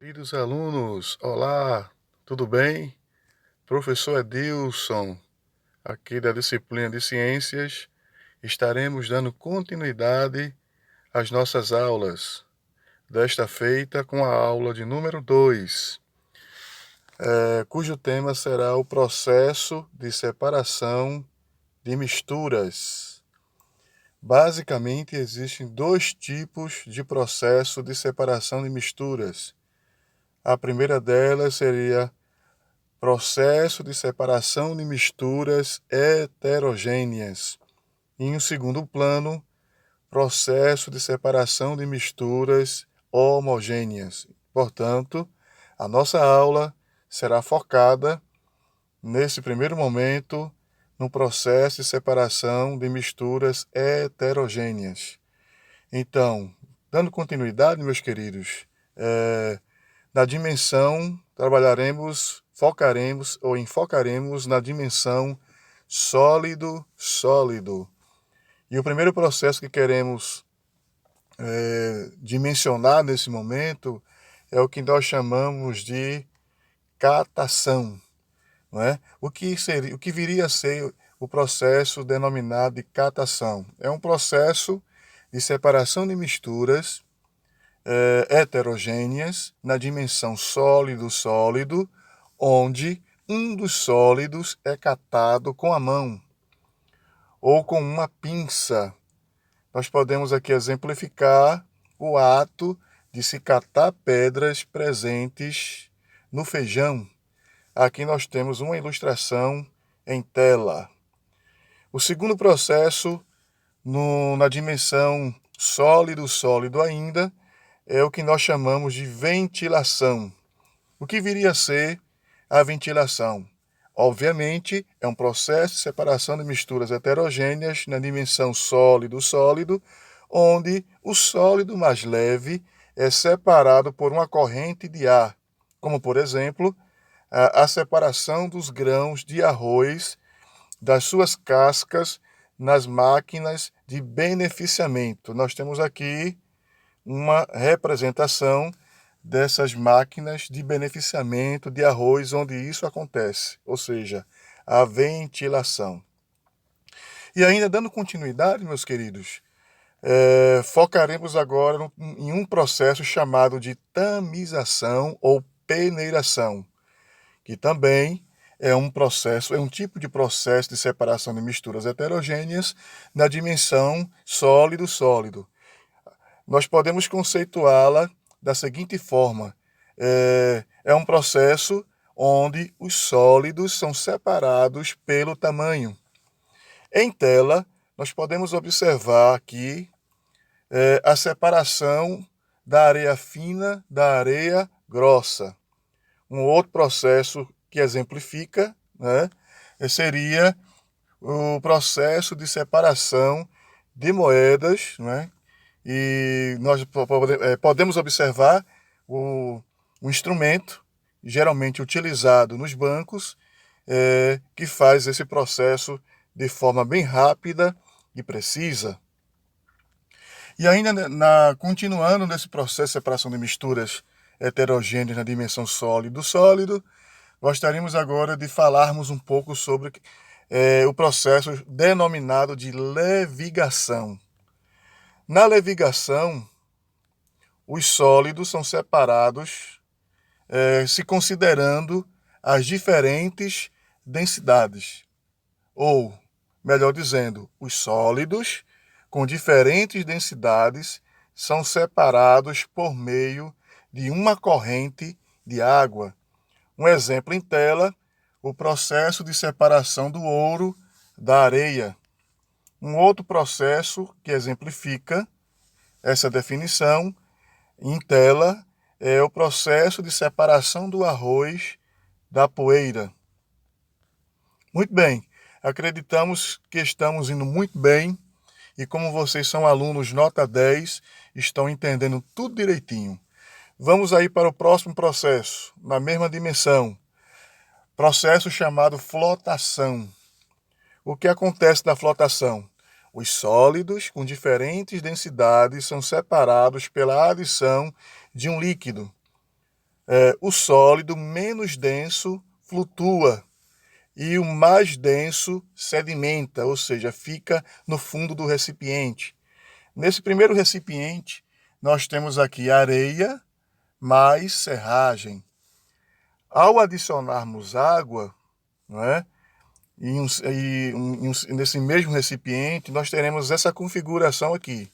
Queridos alunos, olá, tudo bem? Professor Edilson, aqui da disciplina de Ciências, estaremos dando continuidade às nossas aulas, desta feita com a aula de número 2, cujo tema será o processo de separação de misturas. Basicamente, existem dois tipos de processo de separação de misturas. A primeira delas seria processo de separação de misturas heterogêneas. E, em um segundo plano, processo de separação de misturas homogêneas. Portanto, a nossa aula será focada, nesse primeiro momento, no processo de separação de misturas heterogêneas. Então, dando continuidade, meus queridos, na dimensão, enfocaremos na dimensão sólido-sólido. E o primeiro processo que queremos dimensionar nesse momento é o que nós chamamos de catação, não é? O que viria a ser o processo denominado de catação? É um processo de separação de misturas heterogêneas na dimensão sólido-sólido, onde um dos sólidos é catado com a mão ou com uma pinça. Nós podemos aqui exemplificar o ato de se catar pedras presentes no feijão. Aqui nós temos uma ilustração em tela. O segundo processo, na dimensão sólido-sólido ainda, é o que nós chamamos de ventilação. O que viria a ser a ventilação? Obviamente, é um processo de separação de misturas heterogêneas na dimensão sólido-sólido, onde o sólido mais leve é separado por uma corrente de ar, como, por exemplo, a separação dos grãos de arroz das suas cascas nas máquinas de beneficiamento. Nós temos aqui uma representação dessas máquinas de beneficiamento de arroz, onde isso acontece, ou seja, a ventilação. E ainda dando continuidade, meus queridos, focaremos agora em um processo chamado de tamização ou peneiração, que também é um tipo de processo de separação de misturas heterogêneas na dimensão sólido-sólido. Nós podemos conceituá-la da seguinte forma: é um processo onde os sólidos são separados pelo tamanho. Em tela, nós podemos observar aqui a separação da areia fina da areia grossa. Um outro processo que exemplifica, né, seria o processo de separação de moedas, né, e nós podemos observar o instrumento, geralmente utilizado nos bancos, que faz esse processo de forma bem rápida e precisa. E ainda continuando nesse processo de separação de misturas heterogêneas na dimensão sólido-sólido, gostaríamos agora de falarmos um pouco sobre o processo denominado de levigação. Na levigação, os sólidos são separados se considerando as diferentes densidades. Ou, melhor dizendo, os sólidos com diferentes densidades são separados por meio de uma corrente de água. Um exemplo em tela, o processo de separação do ouro da areia. Um outro processo que exemplifica essa definição em tela é o processo de separação do arroz da poeira. Muito bem, acreditamos que estamos indo muito bem e como vocês são alunos nota 10, estão entendendo tudo direitinho. Vamos aí para o próximo processo, na mesma dimensão. Processo chamado flotação. O que acontece na flotação? Os sólidos com diferentes densidades são separados pela adição de um líquido. o sólido menos denso flutua e o mais denso sedimenta, ou seja, fica no fundo do recipiente. Nesse primeiro recipiente, nós temos aqui areia mais serragem. Ao adicionarmos água, não é? Nesse mesmo recipiente, nós teremos essa configuração aqui.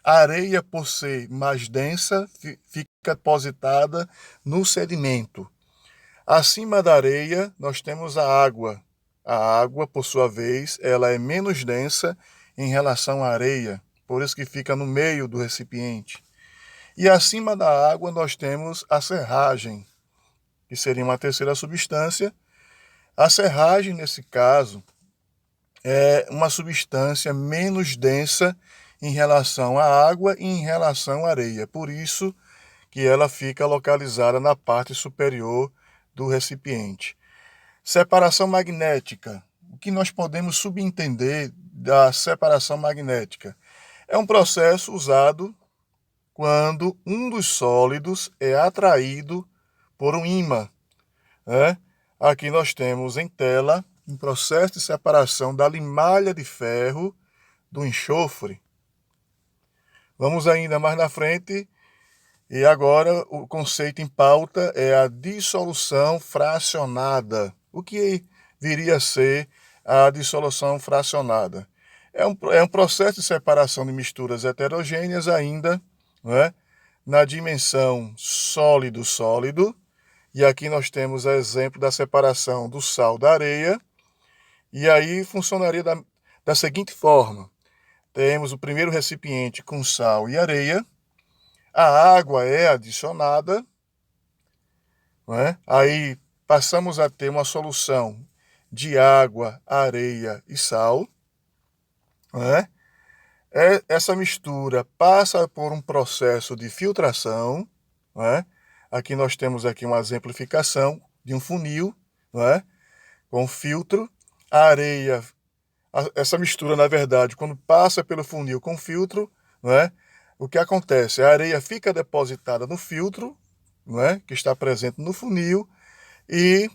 A areia, por ser mais densa, fica depositada no sedimento. Acima da areia, nós temos a água. A água, por sua vez, ela é menos densa em relação à areia, por isso que fica no meio do recipiente. E acima da água, nós temos a serragem, que seria uma terceira substância. A serragem, nesse caso, é uma substância menos densa em relação à água e em relação à areia. Por isso que ela fica localizada na parte superior do recipiente. Separação magnética. O que nós podemos subentender da separação magnética? É um processo usado quando um dos sólidos é atraído por um ímã. Aqui nós temos em tela um processo de separação da limalha de ferro do enxofre. Vamos ainda mais na frente. E agora o conceito em pauta é a dissolução fracionada. O que viria a ser a dissolução fracionada? É um processo de separação de misturas heterogêneas ainda, não é? Na dimensão sólido-sólido. E aqui nós temos o exemplo da separação do sal da areia. E aí funcionaria da seguinte forma. Temos o primeiro recipiente com sal e areia. A água é adicionada, não é? Aí passamos a ter uma solução de água, areia e sal. Não é? Essa mistura passa por um processo de filtração. Não é? Aqui nós temos aqui uma exemplificação de um funil, não é? Com filtro. A areia, essa mistura, na verdade, quando passa pelo funil com filtro, não é? O que acontece? A areia fica depositada no filtro, não é? Que está presente no funil, e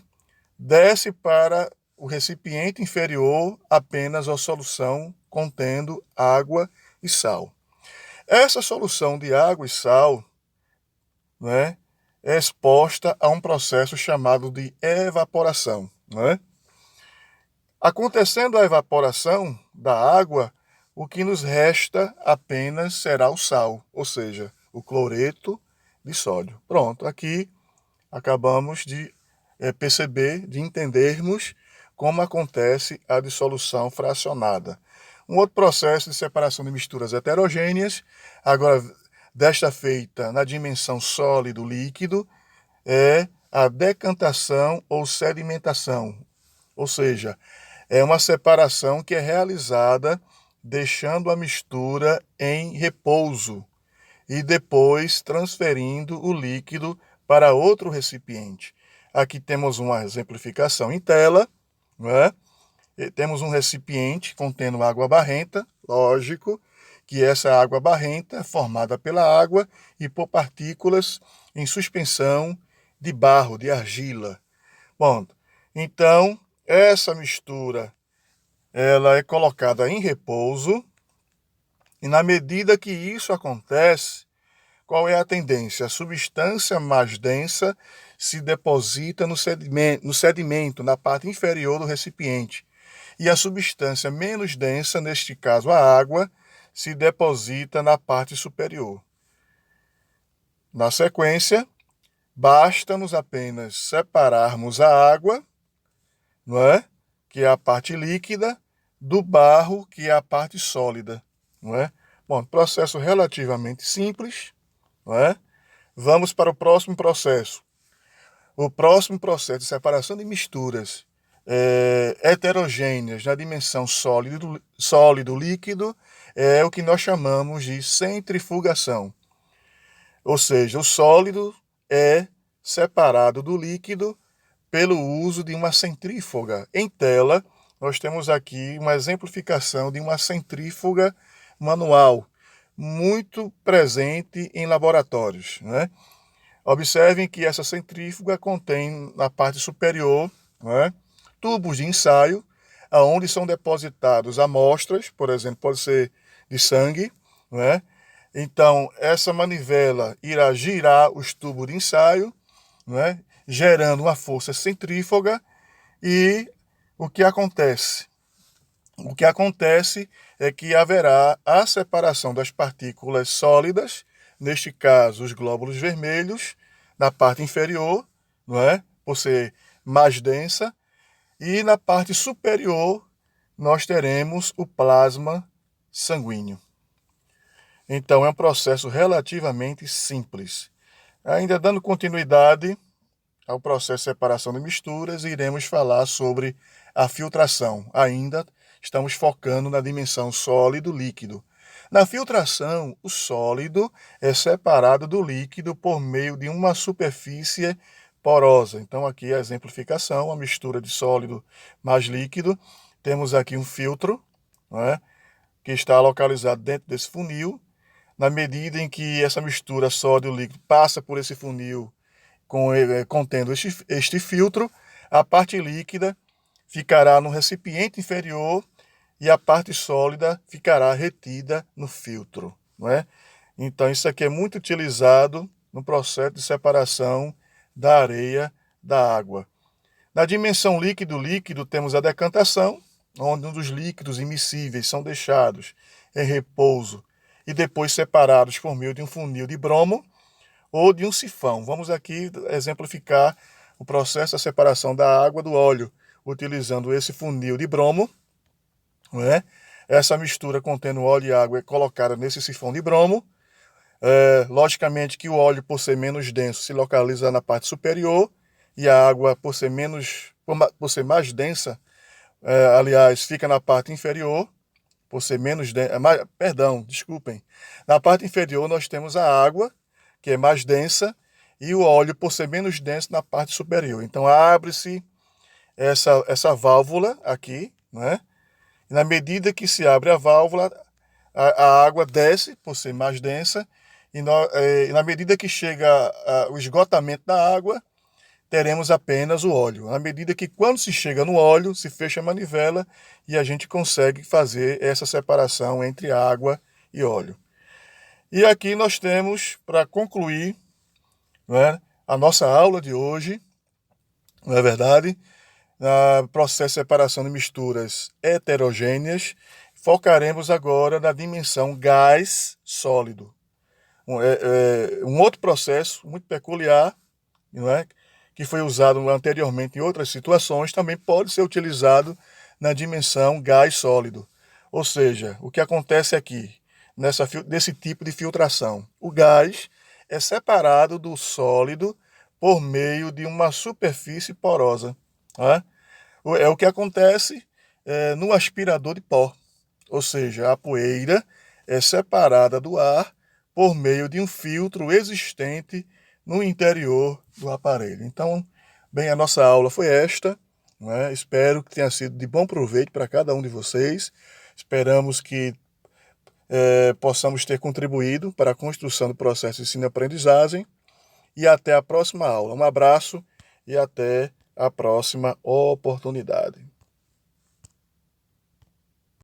desce para o recipiente inferior apenas a solução contendo água e sal. Essa solução de água e sal, não é exposta a um processo chamado de evaporação. Não é? Acontecendo a evaporação da água, o que nos resta apenas será o sal, ou seja, o cloreto de sódio. Pronto, aqui acabamos de perceber, de entendermos como acontece a dissolução fracionada. Um outro processo de separação de misturas heterogêneas, agora desta feita na dimensão sólido-líquido, é a decantação ou sedimentação, ou seja, é uma separação que é realizada deixando a mistura em repouso e depois transferindo o líquido para outro recipiente. Aqui temos uma exemplificação em tela, não é? E temos um recipiente contendo água barrenta, lógico que essa água barrenta é formada pela água e por partículas em suspensão de barro, de argila. Bom, então essa mistura ela é colocada em repouso e na medida que isso acontece, qual é a tendência? A substância mais densa se deposita no sedimento, na parte inferior do recipiente. E a substância menos densa, neste caso a água, se deposita na parte superior. Na sequência, basta-nos apenas separarmos a água, não é? Que é a parte líquida, do barro, que é a parte sólida. Não é? Bom, processo relativamente simples. Não é? Vamos para o próximo processo. O próximo processo de separação de misturas heterogêneas na dimensão sólido-líquido é o que nós chamamos de centrifugação. Ou seja, o sólido é separado do líquido pelo uso de uma centrífuga. Em tela, nós temos aqui uma exemplificação de uma centrífuga manual, muito presente em laboratórios, né? Observem que essa centrífuga contém na parte superior, né, tubos de ensaio, onde são depositados amostras, por exemplo, pode ser de sangue, né? Então, essa manivela irá girar os tubos de ensaio, né, gerando uma força centrífuga. E o que acontece? O que acontece é que haverá a separação das partículas sólidas, neste caso os glóbulos vermelhos, na parte inferior, não é? Por ser mais densa, e na parte superior nós teremos o plasma sanguíneo. Então é um processo relativamente simples. Ainda dando continuidade ao processo de separação de misturas, iremos falar sobre a filtração. Ainda estamos focando na dimensão sólido-líquido. Na filtração, o sólido é separado do líquido por meio de uma superfície porosa. Então aqui a exemplificação, a mistura de sólido mais líquido. Temos aqui um filtro, não é, que está localizado dentro desse funil. Na medida em que essa mistura sólido-líquido passa por esse funil contendo este filtro, a parte líquida ficará no recipiente inferior e a parte sólida ficará retida no filtro, não é? Então isso aqui é muito utilizado no processo de separação da areia da água. Na dimensão líquido-líquido temos a decantação, onde um dos líquidos immiscíveis são deixados em repouso e depois separados por meio de um funil de bromo ou de um sifão. Vamos aqui exemplificar o processo da separação da água do óleo, utilizando esse funil de bromo, não é? Essa mistura contendo óleo e água é colocada nesse sifão de bromo. Logicamente que o óleo, por ser menos denso, se localiza na parte superior, e a água, por ser mais densa, aliás, fica na parte inferior, por ser menos densa. Desculpem. Na parte inferior nós temos a água, que é mais densa, e o óleo, por ser menos denso, na parte superior. Então abre-se essa válvula aqui, né? E na medida que se abre a válvula, a água desce, por ser mais densa, e na medida que chega o esgotamento da água, teremos apenas o óleo. Na medida que, quando se chega no óleo, se fecha a manivela e a gente consegue fazer essa separação entre água e óleo. E aqui nós temos, para concluir, né, a nossa aula de hoje, não é verdade? No processo de separação de misturas heterogêneas, focaremos agora na dimensão gás sólido. Um outro processo muito peculiar, não é, que foi usado anteriormente em outras situações, também pode ser utilizado na dimensão gás sólido. Ou seja, o que acontece aqui, nesse tipo de filtração? O gás é separado do sólido por meio de uma superfície porosa. Né? É o que acontece no aspirador de pó. Ou seja, a poeira é separada do ar por meio de um filtro existente no interior do aparelho. Então, bem, a nossa aula foi esta. Né? Espero que tenha sido de bom proveito para cada um de vocês. Esperamos que possamos ter contribuído para a construção do processo de ensino-aprendizagem. E até a próxima aula. Um abraço e até a próxima oportunidade.